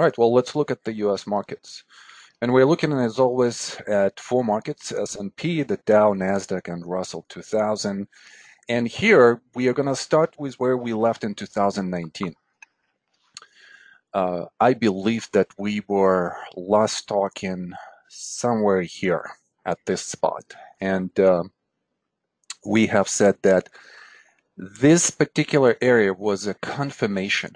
All right, well, let's look at the US markets. And we're looking, as always, at four markets: S&P, the Dow, NASDAQ, and Russell 2000. And here we are going to start with where we left in 2019. I believe that we were last talking somewhere here at this spot. And we have said that this particular area was a confirmation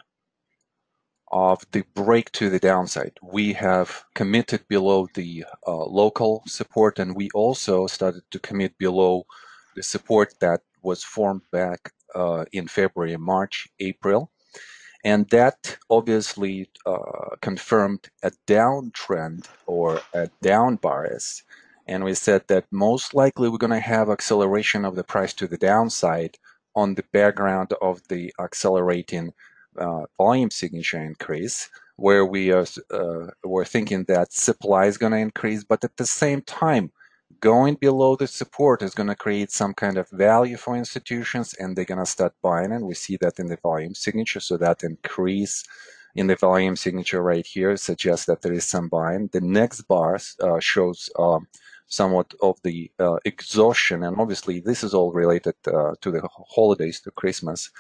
of the break to the downside. We have committed below the local support, and we also started to commit below the support that was formed back in February, March, April. And that obviously confirmed a downtrend or a down bias. And we said that most likely we're going to have acceleration of the price to the downside on the background of the accelerating volume signature increase, where we're thinking that supply is going to increase, but at the same time, going below the support is going to create some kind of value for institutions, and they're going to start buying, and we see that in the volume signature. So that increase in the volume signature right here suggests that there is some buying. The next bar shows somewhat of the exhaustion, and obviously this is all related to the holidays, to Christmas,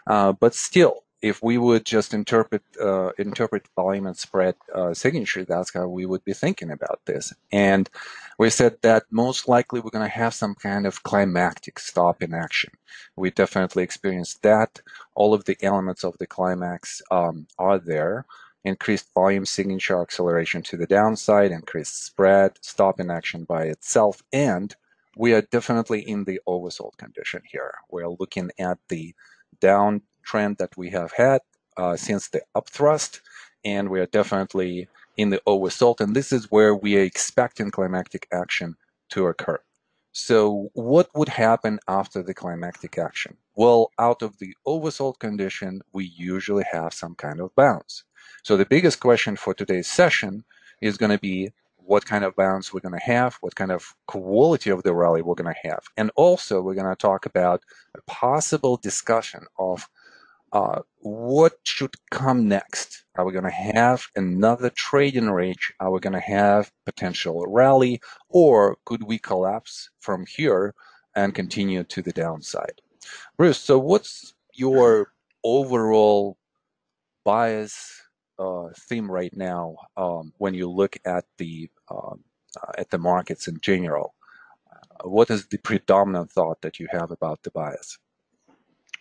but still, if we would just interpret volume and spread signature, that's how we would be thinking about this. And we said that most likely we're going to have some kind of climactic stop in action. We definitely experienced that. All of the elements of the climax are there. Increased volume signature, acceleration to the downside, increased spread, stop in action by itself, and we are definitely in the oversold condition here. We're looking at the down trend that we have had since the upthrust, and we are definitely in the oversold, and this is where we are expecting climactic action to occur. So what would happen after the climactic action? Well, out of the oversold condition, we usually have some kind of bounce. So the biggest question for today's session is going to be what kind of bounce we're going to have, what kind of quality of the rally we're going to have. And also we're going to talk about a possible discussion of what should come next. Are we going to have another trading range? Are we going to have potential rally, or could we collapse from here and continue to the downside? Bruce, so what's your overall bias theme right now when you look at the markets in general? What is the predominant thought that you have about the bias?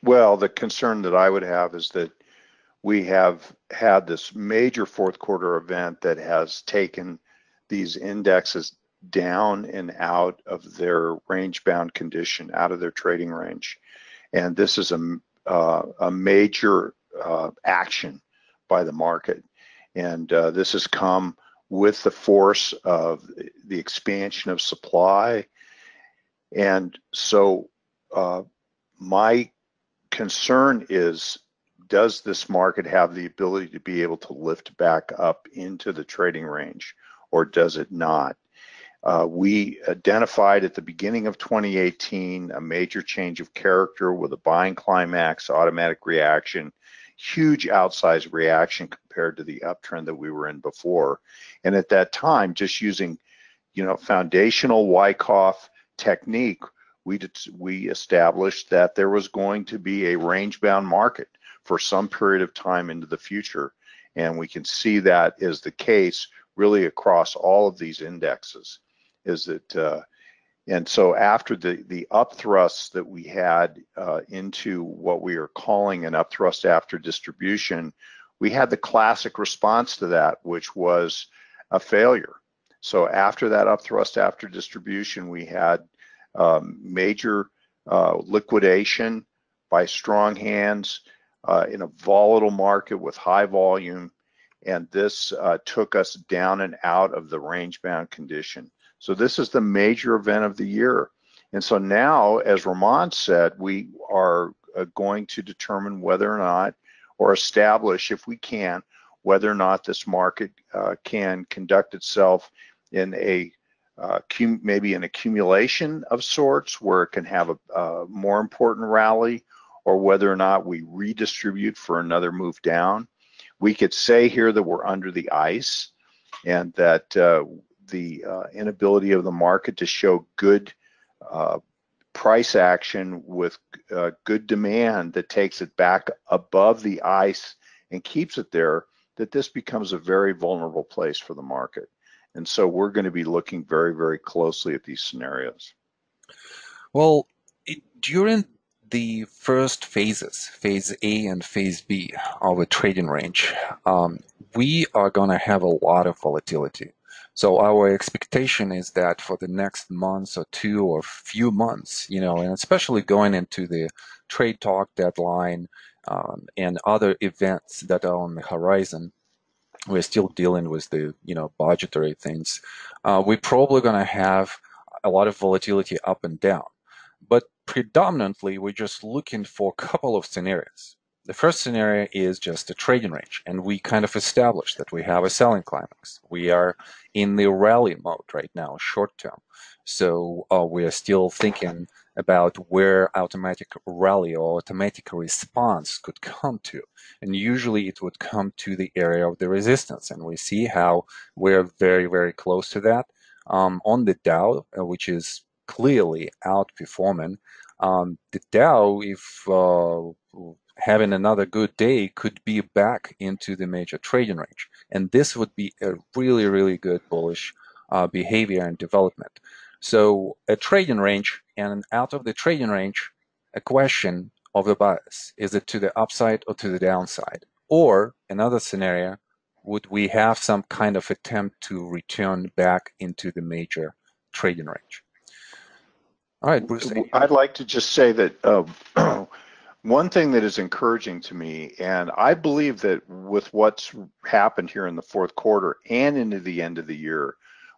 Well, the concern that I would have is that we have had this major fourth quarter event that has taken these indexes down and out of their range-bound condition, out of their trading range. And this is a major action by the market. And this has come with the force of the expansion of supply. And so my concern is, does this market have the ability to be able to lift back up into the trading range, or does it not? We identified at the beginning of 2018 a major change of character with a buying climax, automatic reaction, huge outsized reaction compared to the uptrend that we were in before. And at that time, just using, foundational Wyckoff technique, we established that there was going to be a range-bound market for some period of time into the future. And we can see that is the case really across all of these indexes. And so after the upthrust that we had into what we are calling an upthrust after distribution, we had the classic response to that, which was a failure. So after that upthrust after distribution, we had major liquidation by strong hands in a volatile market with high volume, and this took us down and out of the range-bound condition. So this is the major event of the year. And so now, as Ramon said, we are going to determine whether or not, or establish if we can, whether or not this market can conduct itself in a maybe an accumulation of sorts where it can have a more important rally, or whether or not we redistribute for another move down. We could say here that we're under the ice and that the inability of the market to show good price action with good demand that takes it back above the ice and keeps it there, that this becomes a very vulnerable place for the market. And so we're going to be looking very, very closely at these scenarios. Well, during the first phases, phase A and phase B of a trading range, we are going to have a lot of volatility. So our expectation is that for the next month or two or few months, and especially going into the trade talk deadline and other events that are on the horizon, we're still dealing with the budgetary things. We're probably going to have a lot of volatility up and down, but predominantly we're just looking for a couple of scenarios. The first scenario is just a trading range, and we kind of established that we have a selling climax. We are in the rally mode right now, short term. So we are still thinking about where automatic rally or automatic response could come to. And usually it would come to the area of the resistance. And we see how we're very, very close to that. On the Dow, which is clearly outperforming, the Dow, if having another good day, could be back into the major trading range. And this would be a really, really good bullish behavior and development. So a trading range, and out of the trading range, a question of the bias. Is it to the upside or to the downside? Or another scenario, would we have some kind of attempt to return back into the major trading range? All right, Bruce. I'd like to just say that one thing that is encouraging to me, and I believe that with what's happened here in the fourth quarter and into the end of the year,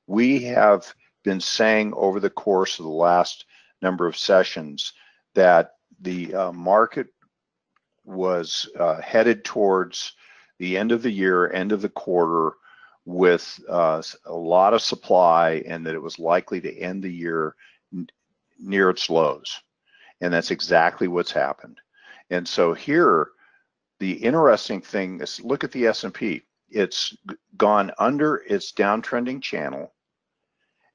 we have been saying over the course of the last number of sessions that the market was headed towards the end of the year, end of the quarter, with a lot of supply, and that it was likely to end the year near its lows. And that's exactly what's happened. And so here, the interesting thing is, look at the S&P. It's gone under its downtrending channel,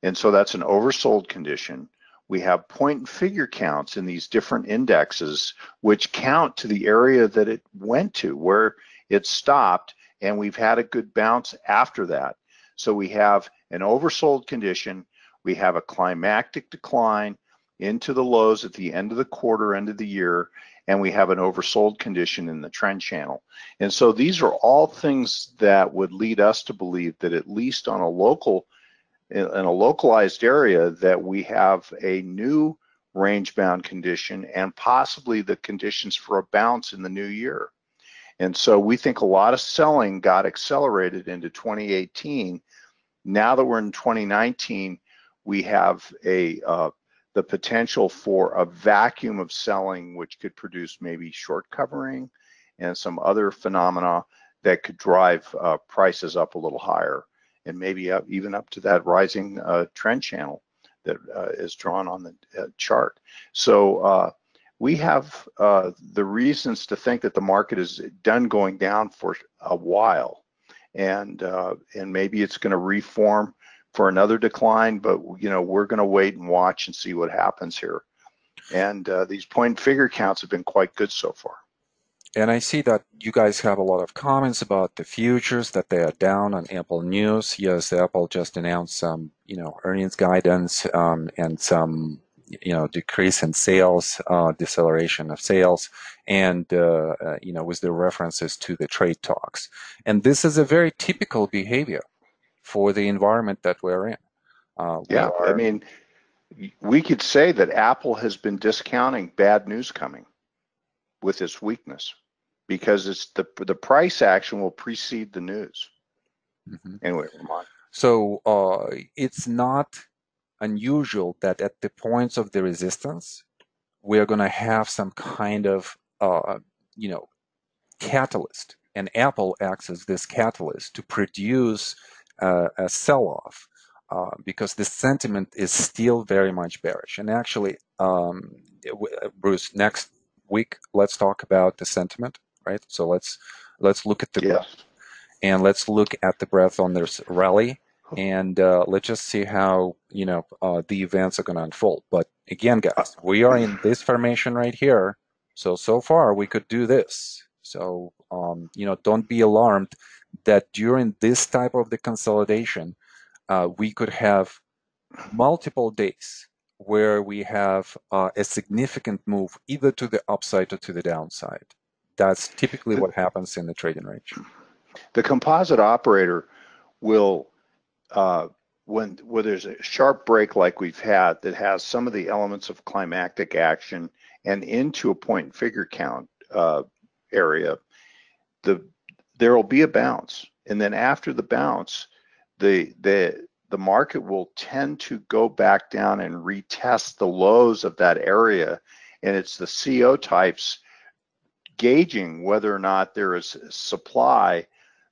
and so that's an oversold condition. We have point and figure counts in these different indexes, which count to the area that it went to, where it stopped, and we've had a good bounce after that. So we have an oversold condition, we have a climactic decline into the lows at the end of the quarter, end of the year, and we have an oversold condition in the trend channel. And so these are all things that would lead us to believe that at least on in a localized area, that we have a new range-bound condition and possibly the conditions for a bounce in the new year. And so we think a lot of selling got accelerated into 2018. Now that we're in 2019, we have the potential for a vacuum of selling, which could produce maybe short covering and some other phenomena that could drive prices up a little higher, and maybe even up to that rising trend channel that is drawn on the chart. So we have the reasons to think that the market is done going down for a while, and maybe it's going to reform for another decline, but we're going to wait and watch and see what happens here. And these point and figure counts have been quite good so far. And I see that you guys have a lot of comments about the futures, that they are down on Apple News. Yes, Apple just announced some, earnings guidance and some, decrease in sales, deceleration of sales, and, with the references to the trade talks. And this is a very typical behavior for the environment that we're in. I mean, we could say that Apple has been discounting bad news coming with its weakness, because it's the price action will precede the news. Mm-hmm. Anyway, Ramon. So it's not unusual that at the points of the resistance, we're going to have some kind of, catalyst, and Apple acts as this catalyst to produce a sell-off, because the sentiment is still very much bearish. And actually, Bruce, next week, let's talk about the sentiment, right? So let's Yes. Let's look at the breadth, and let's look at the breadth on this rally, and let's just see how the events are going to unfold. But again, guys, we are in this formation right here, so far we could do this. So don't be alarmed that during this type of the consolidation, we could have multiple days where we have a significant move either to the upside or to the downside. That's typically The, what happens in the trading range. the composite operator will, uh, when there's a sharp break like we've had that has some of the elements of climactic action and into a point and figure count area, there will be a bounce, and then after the bounce, the market will tend to go back down and retest the lows of that area, and it's the CO types gauging whether or not there is supply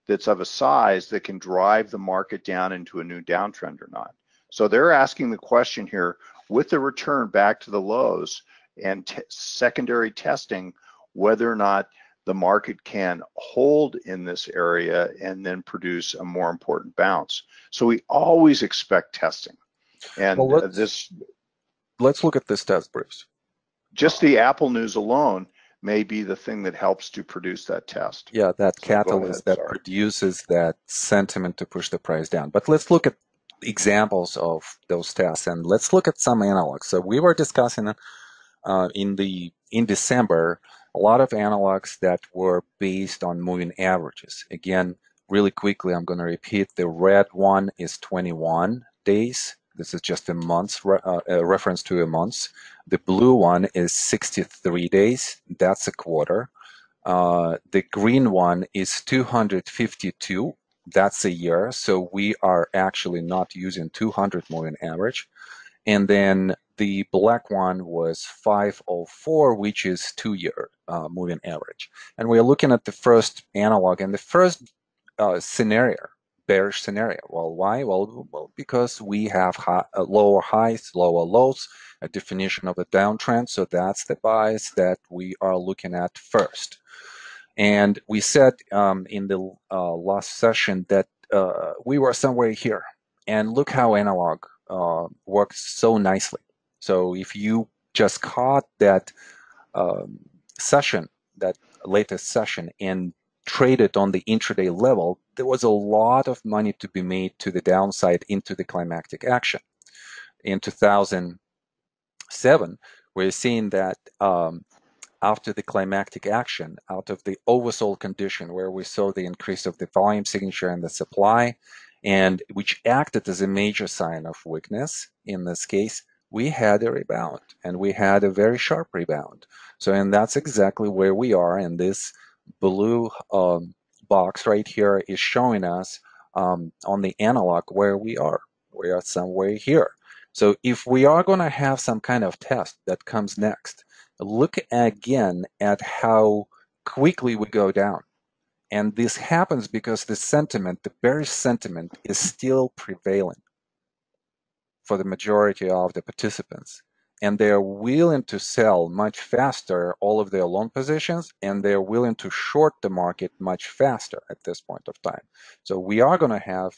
that's of a size that can drive the market down into a new downtrend or not. So they're asking the question here, with the return back to the lows and secondary testing, whether or not the market can hold in this area and then produce a more important bounce. So we always expect testing. And Well, let's look at this test, Bruce. just the Apple news alone may be the thing that helps to produce that test. Yeah, that So go catalyst ahead, that sorry. produces that sentiment to push the price down. But let's look at examples of those tests, and let's look at some analogs. So we were discussing in December a lot of analogs that were based on moving averages. Again, really quickly, I'm going to repeat: the red one is 21 days. This is just a month's reference to a month. The blue one is 63 days. That's a quarter. The green one is 252. That's a year. So we are actually not using 200 moving average. And then the black one was 504, which is 2-year moving average. And we're looking at the first analog and the first scenario, bearish scenario. Well, why? Well, because we have lower highs, lower lows, a definition of a downtrend. So that's the bias that we are looking at first. And we said in the last session that we were somewhere here. And look how analog works so nicely. So if you just caught that session, that latest session, and traded on the intraday level, there was a lot of money to be made to the downside into the climactic action. In 2007, we're seeing that after the climactic action, out of the oversold condition where we saw the increase of the volume signature and the supply, and which acted as a major sign of weakness in this case, we had a rebound, and we had a very sharp rebound. So, and that's exactly where we are, and this blue box right here is showing us on the analog where we are. We are somewhere here. So if we are going to have some kind of test that comes next, look again at how quickly we go down. And this happens because the sentiment, the bearish sentiment, is still prevailing for the majority of the participants. And they are willing to sell much faster all of their long positions, and they're willing to short the market much faster at this point of time. So we are going to have,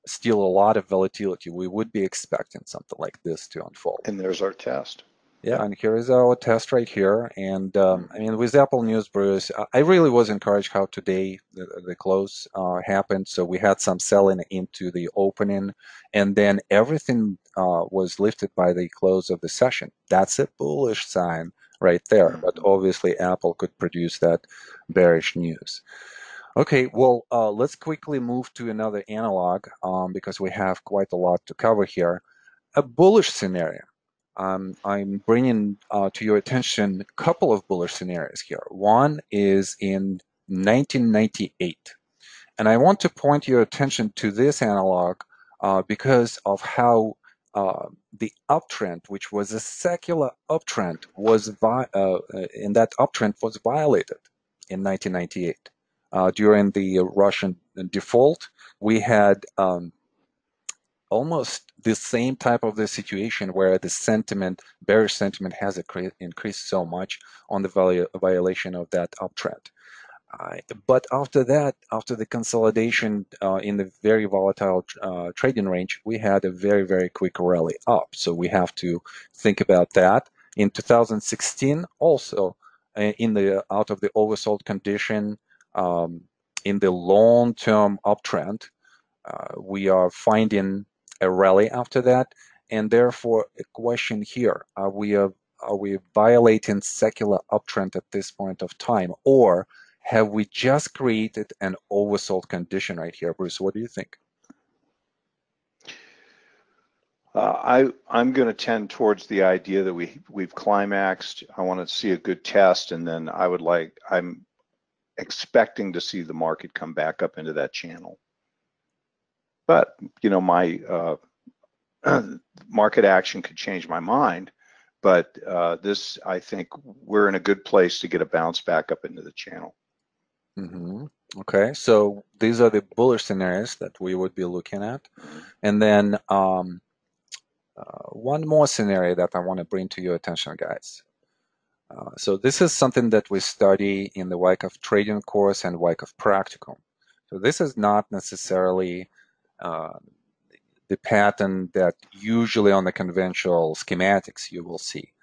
still a lot of volatility. We would be expecting something like this to unfold. And there's our test. Yeah, and here is our test right here. And I mean, with Apple News, Bruce, I really was encouraged how today the close happened. So we had some selling into the opening, and then everything was lifted by the close of the session. That's a bullish sign right there. But obviously, Apple could produce that bearish news. Okay, well, let's quickly move to another analog because we have quite a lot to cover here. A bullish scenario. I'm bringing to your attention a couple of bullish scenarios here. One is in 1998. And I want to point your attention to this analog because of how the uptrend, which was a secular uptrend, and that uptrend was violated in 1998. During the Russian default, we had almost the same type of the situation where the sentiment, bearish sentiment, has increased so much on the violation of that uptrend. But after that, after the consolidation in the very volatile trading range, we had a very, very quick rally up. So we have to think about that. In 2016, also in the out of the oversold condition, um, in the long-term uptrend, we are finding a rally after that, and therefore a question here: are we violating secular uptrend at this point of time, or have we just created an oversold condition right here? Bruce, what do you think? I'm going to tend towards the idea that we've climaxed. I want to see a good test, and then I'm expecting to see the market come back up into that channel. But my market action could change my mind. But this, I think, we're in a good place to get a bounce back up into the channel. Mm-hmm. Okay, so these are the bullish scenarios that we would be looking at, and then one more scenario that I want to bring to your attention, guys. So this is something that we study in the Wyckoff Trading course and Wyckoff Practicum. So this is not necessarily uh, the pattern that usually on the conventional schematics you will see.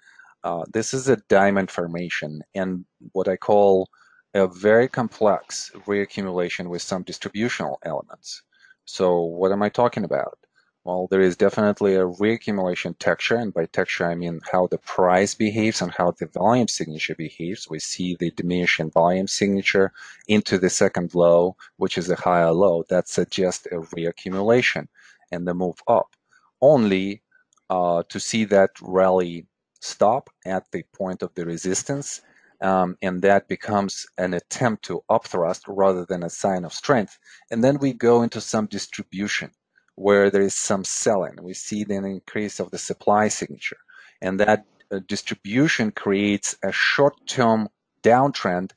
This is a diamond formation and what I call a very complex reaccumulation with some distributional elements. So what am I talking about? Well, there is definitely a reaccumulation texture, and by texture I mean how the price behaves and how the volume signature behaves. We see the diminishing volume signature into the second low, which is a higher low. That suggests a reaccumulation and the move up. Only to see that rally stop at the point of the resistance, and that becomes an attempt to upthrust rather than a sign of strength. And then we go into some distribution where there is some selling. We see an increase of the supply signature, and that distribution creates a short-term downtrend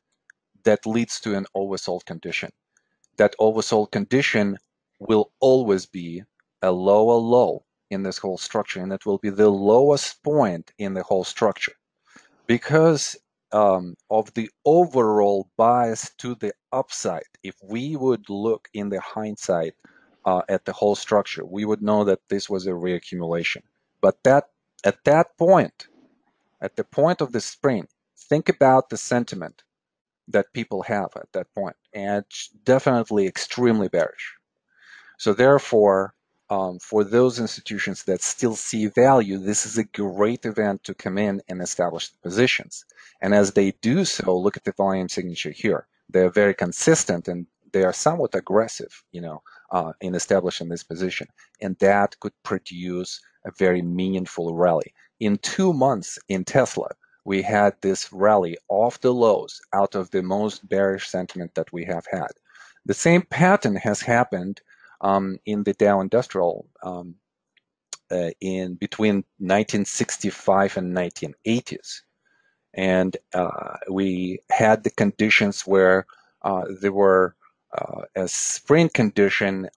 that leads to an oversold condition. That oversold condition will always be a lower low in this whole structure, and it will be the lowest point in the whole structure because of the overall bias to the upside. If we would look in the hindsight at the whole structure, we would know that this was a reaccumulation. But that at that point, at the point of the spring, think about the sentiment that people have at that point, and it's definitely extremely bearish. So therefore, for those institutions that still see value, this is a great event to come in and establish the positions. And as they do so, look at the volume signature here. They're very consistent and they are somewhat aggressive, in establishing this position. And that could produce a very meaningful rally. In 2 months in Tesla, we had this rally off the lows out of the most bearish sentiment that we have had. The same pattern has happened in the Dow Industrial in between 1965 and 1980s. And we had the conditions where there were a spring condition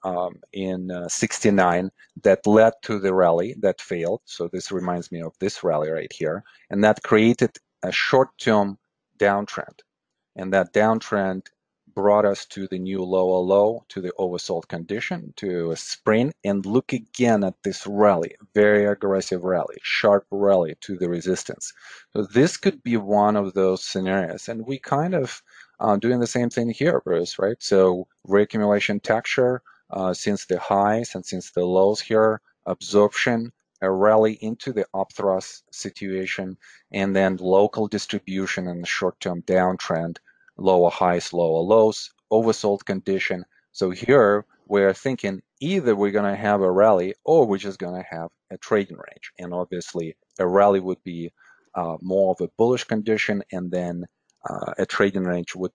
in 69 that led to the rally that failed. So this reminds me of this rally right here. And that created a short-term downtrend. And that downtrend brought us to the new lower low, to the oversold condition, to a spring, and look again at this rally, very aggressive rally, sharp rally to the resistance. So this could be one of those scenarios, and we kind of doing the same thing here, Bruce, right? So reaccumulation texture since the highs and since the lows here, absorption, a rally into the upthrust situation, and then local distribution and the short-term downtrend, lower highs, lower lows, oversold condition. So here we're thinking either we're going to have a rally or we're just going to have a trading range. And obviously a rally would be more of a bullish condition, and then a trading range would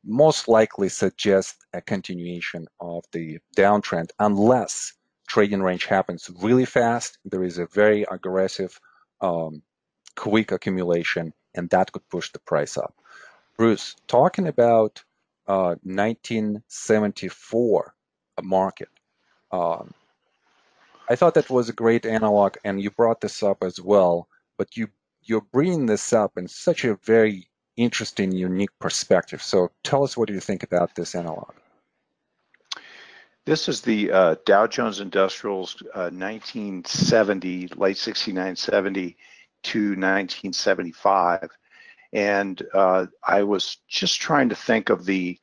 most likely suggest a continuation of the downtrend unless trading range happens really fast. There is a very aggressive, quick accumulation, and that could push the price up. Bruce, talking about 1974 market, um, I thought that was a great analog, and you brought this up as well. But you're bringing this up in such a very interesting, unique perspective. So tell us, what do you think about this analog? This is the Dow Jones Industrials 1970, late 69, 70 to 1975. And I was just trying to think of the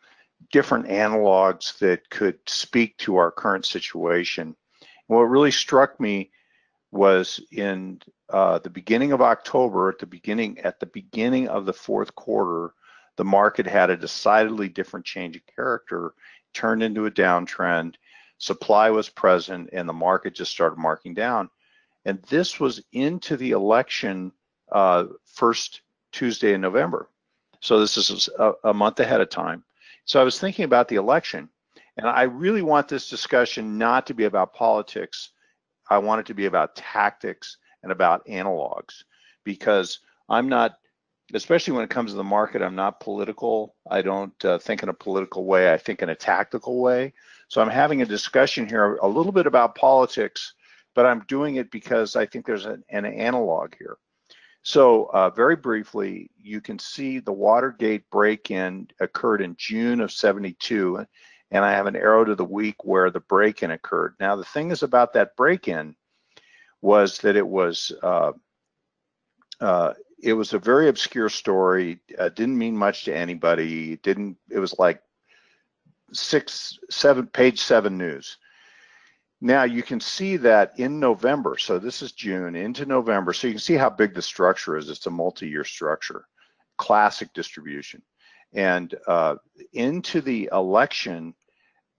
different analogs that could speak to our current situation. And what really struck me was in the beginning of October, at the beginning of the fourth quarter, the market had a decidedly different change of character, turned into a downtrend. Supply was present, and the market just started marking down. And this was into the election first Tuesday in November. So this is a month ahead of time. So I was thinking about the election, and I really want this discussion not to be about politics. I want it to be about tactics and about analogs, because I'm not, especially when it comes to the market, I'm not political. I don't think in a political way. I think in a tactical way. So I'm having a discussion here a little bit about politics, but I'm doing it because I think there's an analog here. So very briefly, you can see the Watergate break-in occurred in June of 72, and I have an arrow to the week where the break-in occurred. Now, the thing is about that break-in was that it was a very obscure story. Didn't mean much to anybody. It was like page 7 news. Now you can see that in November, so this is June into November, so you can see how big the structure is. It's a multi-year structure, classic distribution. And into the election,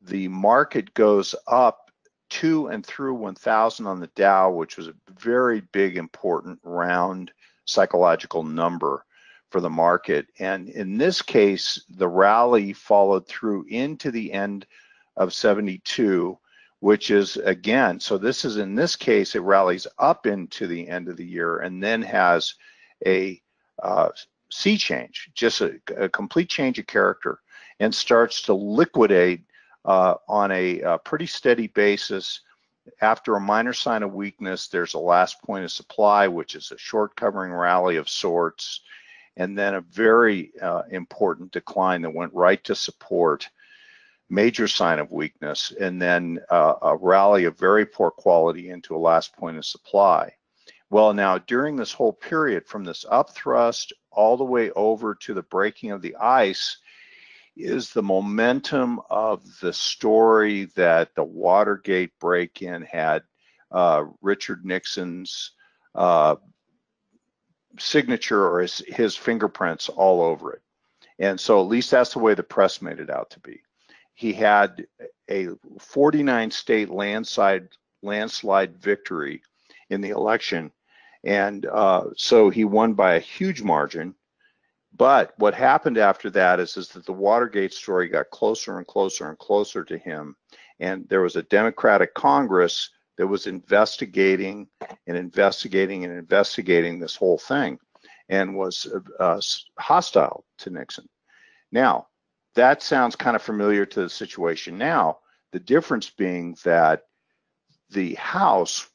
the market goes up to and through 1,000 on the Dow, which was a very big, important, round psychological number for the market. And in this case, the rally followed through into the end of 72, which is, again, so this is, in this case, it rallies up into the end of the year and then has a sea change, just a complete change of character, and starts to liquidate on a pretty steady basis. After a minor sign of weakness, there's a last point of supply, which is a short covering rally of sorts, and then a very important decline that went right to support, major sign of weakness, and then a rally of very poor quality into a last point of supply. Well, now during this whole period, from this upthrust all the way over to the breaking of the ice, is the momentum of the story that the Watergate break-in had Richard Nixon's signature or his fingerprints all over it. And so at least that's the way the press made it out to be. He had a 49 state landslide victory in the election. And so he won by a huge margin. But what happened after that is that the Watergate story got closer and closer and closer to him. And there was a Democratic Congress that was investigating and investigating and investigating this whole thing, and was hostile to Nixon. Now, that sounds kind of familiar to the situation now, the difference being that the House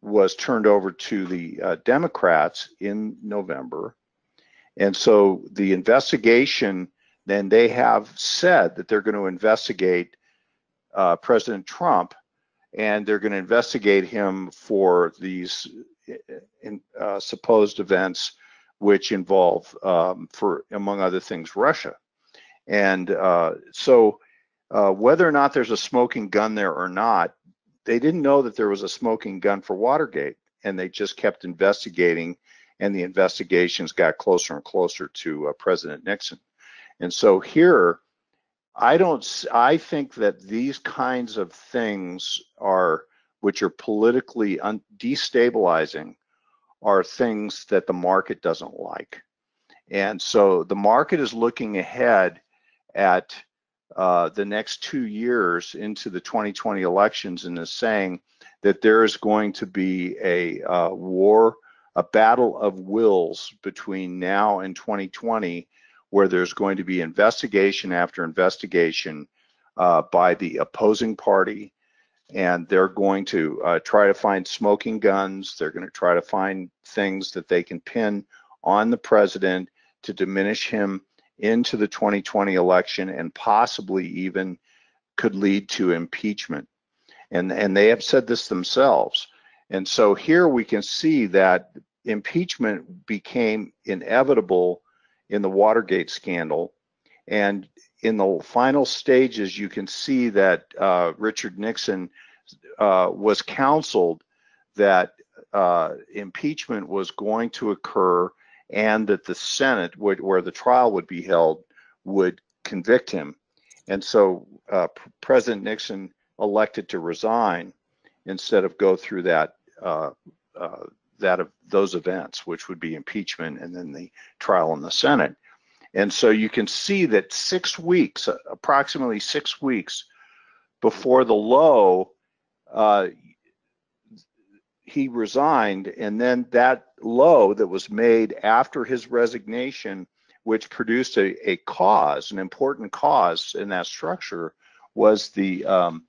was turned over to the Democrats in November. And so the investigation, then they have said that they're going to investigate President Trump, and they're going to investigate him for these supposed events which involve, for among other things, Russia. And so whether or not there's a smoking gun there or not, they didn't know that there was a smoking gun for Watergate, and they just kept investigating, and the investigations got closer and closer to President Nixon. And so here, I think that these kinds of things which are politically destabilizing, are things that the market doesn't like. And so the market is looking ahead at the next 2 years into the 2020 elections, and is saying that there is going to be a war, a battle of wills between now and 2020, where there's going to be investigation after investigation by the opposing party, and they're going to try to find smoking guns. They're going to try to find things that they can pin on the president to diminish him into the 2020 election and possibly even could lead to impeachment. And they have said this themselves. And so here we can see that impeachment became inevitable in the Watergate scandal. And in the final stages, you can see that Richard Nixon was counseled that impeachment was going to occur and that the Senate, where the trial would be held, would convict him. And so President Nixon elected to resign instead of go through that of those events, which would be impeachment and then the trial in the Senate. And so you can see that 6 weeks, approximately 6 weeks before the low, he resigned, and then that low that was made after his resignation, which produced a cause, an important cause in that structure, was the end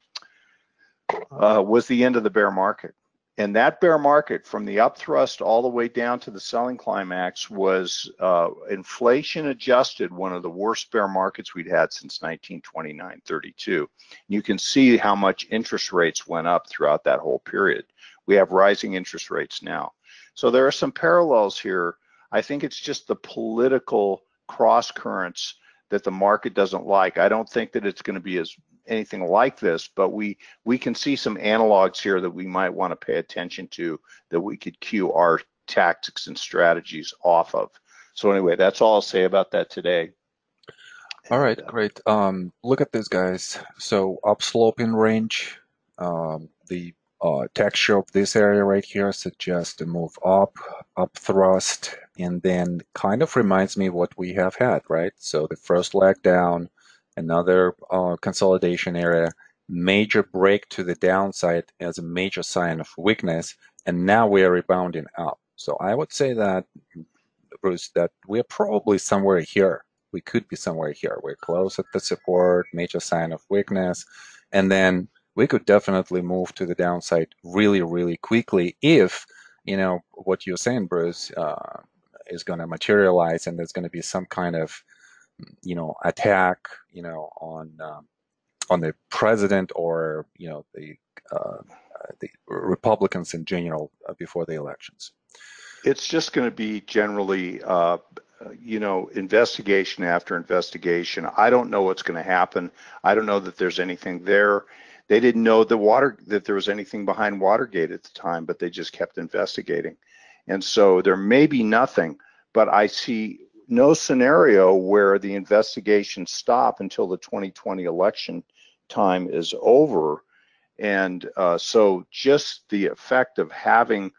of the bear market. And that bear market, from the upthrust all the way down to the selling climax, was inflation adjusted, one of the worst bear markets we'd had since 1929-32. You can see how much interest rates went up throughout that whole period. We have rising interest rates now. So there are some parallels here. I think it's just the political cross currents that the market doesn't like. I don't think that it's going to be anything like this, but we can see some analogs here that we might want to pay attention to, that we could cue our tactics and strategies off of. So anyway, that's all I'll say about that today. All right, great. Look at this, guys. So upsloping range, the texture of this area right here suggests a move up thrust, and then kind of reminds me of what we have had, right? So the first leg down, another consolidation area, major break to the downside as a major sign of weakness, and now we are rebounding up. So I would say that, Bruce, that we're probably somewhere here. We could be somewhere here. We're close at the support, major sign of weakness, and then we could definitely move to the downside really, really quickly if, what you're saying, Bruce, is going to materialize and there's going to be some kind of, attack, on the president or, the Republicans in general before the elections. It's just going to be generally, investigation after investigation. I don't know what's going to happen. I don't know that there's anything there. They didn't know that there was anything behind Watergate at the time, but they just kept investigating. And so there may be nothing, but I see no scenario where the investigations stop until the 2020 election time is over. And so just the effect of having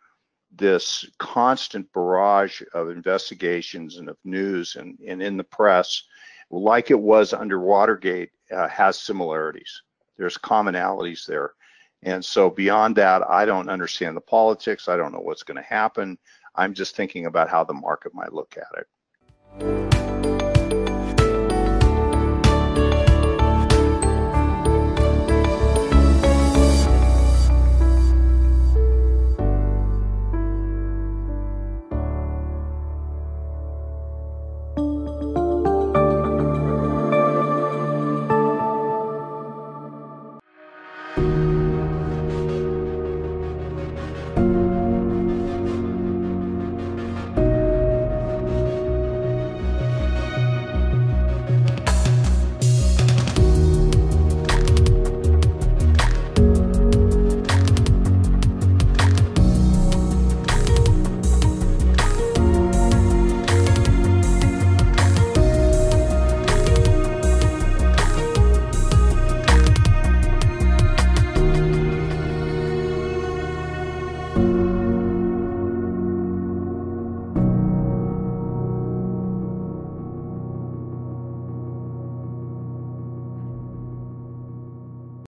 this constant barrage of investigations and of news and in the press, like it was under Watergate, has similarities. There's commonalities there. And so beyond that, I don't understand the politics. I don't know what's going to happen. I'm just thinking about how the market might look at it.